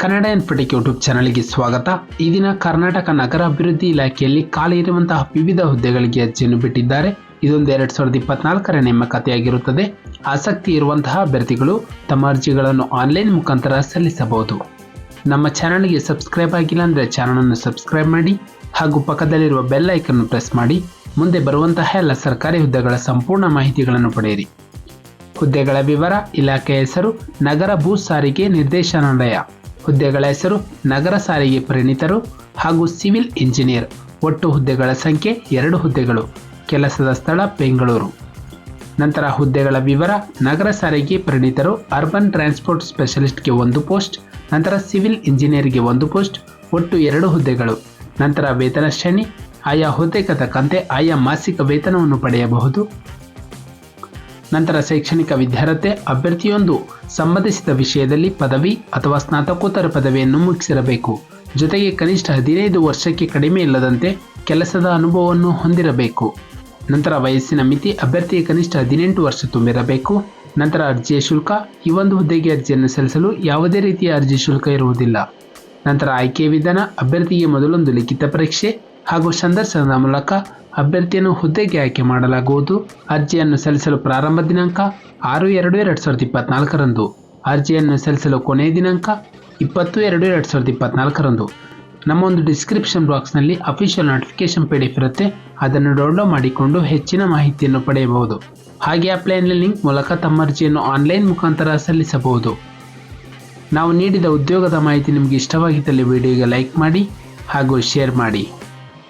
Kannada Infotech YouTube ಚಾನಲ್ಗೆ ಸ್ವಾಗತ. ಈ ದಿನ ಕರ್ನಾಟಕ ನಗರ ಅಭಿವೃದ್ಧಿ ಇಲಾಖೆಯಲ್ಲಿ ಖಾಲಿ ಇರುವಂತಹ ವಿವಿಧ ಹುದ್ದೆಗಳಿಗೆ ಅರ್ಜಿಯನ್ನು ಬಿಟ್ಟಿದ್ದಾರೆ. ಇದೊಂದು 2024ರ ನೇಮಕಾತಿಯಾಗಿರುತ್ತದೆ. ಆಸಕ್ತಿ ಇರುವಂತಹ ಅಭ್ಯರ್ಥಿಗಳು ತಮ್ಮ ಅರ್ಜಿಗಳನ್ನು ಆನ್ಲೈನ್ ಮುಖಾಂತರ ಸಲ್ಲಿಸಬಹುದು. ನಮ್ಮ ಚಾನಲ್ಗೆ ಸಬ್ಸ್ಕ್ರೈಬ್ ಆಗಿಲ್ಲ ಅಂದರೆ ಚಾನಲನ್ನು ಸಬ್ಸ್ಕ್ರೈಬ್ ಮಾಡಿ ಹಾಗೂ ಪಕ್ಕದಲ್ಲಿರುವ ಬೆಲ್ ಐಕನ್ ಪ್ರೆಸ್ ಮಾಡಿ ಮುಂದೆ ಬರುವಂತಹ ಎಲ್ಲ ಸರ್ಕಾರಿ ಹುದ್ದೆಗಳ ಸಂಪೂರ್ಣ ಮಾಹಿತಿಗಳನ್ನು ಪಡೆಯಿರಿ. ಹುದ್ದೆಗಳ ವಿವರ: ಇಲಾಖೆಯ ಹೆಸರು ನಗರ ಭೂ ಸಾರಿಗೆ ನಿರ್ದೇಶನಾಲಯ. ಹುದ್ದೆಗಳ ಹೆಸರು ನಗರ ಸಾರಿಗೆ ಪರಿಣಿತರು ಹಾಗೂ ಸಿವಿಲ್ ಇಂಜಿನಿಯರ್. ಒಟ್ಟು ಹುದ್ದೆಗಳ ಸಂಖ್ಯೆ 2 ಹುದ್ದೆಗಳು. ಕೆಲಸದ ಸ್ಥಳ ಬೆಂಗಳೂರು. ನಂತರ ಹುದ್ದೆಗಳ ವಿವರ: ನಗರ ಸಾರಿಗೆ ಪರಿಣಿತರು ಅರ್ಬನ್ ಟ್ರಾನ್ಸ್ಪೋರ್ಟ್ ಸ್ಪೆಷಲಿಸ್ಟ್ಗೆ 1 ಪೋಸ್ಟ್, ನಂತರ ಸಿವಿಲ್ ಇಂಜಿನಿಯರ್ಗೆ 1 ಪೋಸ್ಟ್, ಒಟ್ಟು 2 ಹುದ್ದೆಗಳು. ನಂತರ ವೇತನ ಶ್ರೇಣಿ: ಆಯಾ ಹುದ್ದೆಗೆ ತಕ್ಕಂತೆ ಆಯಾ ಮಾಸಿಕ ವೇತನವನ್ನು ಪಡೆಯಬಹುದು. ನಂತರ ಶೈಕ್ಷಣಿಕ ವಿದ್ಯಾರ್ಹತೆ: ಅಭ್ಯರ್ಥಿಯೊಂದು ಸಂಬಂಧಿಸಿದ ವಿಷಯದಲ್ಲಿ ಪದವಿ ಅಥವಾ ಸ್ನಾತಕೋತ್ತರ ಪದವಿಯನ್ನು ಮುಗಿಸಿರಬೇಕು. ಜೊತೆಗೆ ಕನಿಷ್ಠ 15 ವರ್ಷಕ್ಕೆ ಕಡಿಮೆ ಇಲ್ಲದಂತೆ ಕೆಲಸದ ಅನುಭವವನ್ನು ಹೊಂದಿರಬೇಕು. ನಂತರ ವಯಸ್ಸಿನ ಮಿತಿ: ಅಭ್ಯರ್ಥಿಗೆ ಕನಿಷ್ಠ 18 ವರ್ಷ ತುಂಬಿರಬೇಕು. ನಂತರ ಅರ್ಜಿಯ ಶುಲ್ಕ: ಈ ಒಂದು ಹುದ್ದೆಗೆ ಅರ್ಜಿಯನ್ನು ಸಲ್ಲಿಸಲು ಯಾವುದೇ ರೀತಿಯ ಅರ್ಜಿ ಶುಲ್ಕ ಇರುವುದಿಲ್ಲ. ನಂತರ ಆಯ್ಕೆಯ ವಿಧಾನ: ಅಭ್ಯರ್ಥಿಗೆ ಮೊದಲೊಂದು ಲಿಖಿತ ಪರೀಕ್ಷೆ ಹಾಗೂ ಸಂದರ್ಶನದ ಮೂಲಕ ಅಭ್ಯರ್ಥಿಯನ್ನು ಹುದ್ದೆಗೆ ಆಯ್ಕೆ ಮಾಡಲಾಗುವುದು. ಅರ್ಜಿಯನ್ನು ಸಲ್ಲಿಸಲು ಪ್ರಾರಂಭ ದಿನಾಂಕ 6/2/2024ರಂದು. ಅರ್ಜಿಯನ್ನು ಸಲ್ಲಿಸಲು ಕೊನೆಯ ದಿನಾಂಕ 20/2/2024ರಂದು. ನಮ್ಮ ಒಂದು ಡಿಸ್ಕ್ರಿಪ್ಷನ್ ಬಾಕ್ಸ್ನಲ್ಲಿ ಅಫಿಷಿಯಲ್ ನೋಟಿಫಿಕೇಶನ್ PDF ಇರುತ್ತೆ, ಅದನ್ನು ಡೌನ್ಲೋಡ್ ಮಾಡಿಕೊಂಡು ಹೆಚ್ಚಿನ ಮಾಹಿತಿಯನ್ನು ಪಡೆಯಬಹುದು. ಹಾಗೆ ಅಪ್ಲೈನ ಲಿಂಕ್ ಮೂಲಕ ತಮ್ಮ ಅರ್ಜಿಯನ್ನು ಆನ್ಲೈನ್ ಮುಖಾಂತರ ಸಲ್ಲಿಸಬಹುದು. ನಾವು ನೀಡಿದ ಉದ್ಯೋಗದ ಮಾಹಿತಿ ನಿಮಗೆ ಇಷ್ಟವಾಗಿದ್ದಲ್ಲಿ ವಿಡಿಯೋಗೆ ಲೈಕ್ ಮಾಡಿ ಹಾಗೂ ಶೇರ್ ಮಾಡಿ.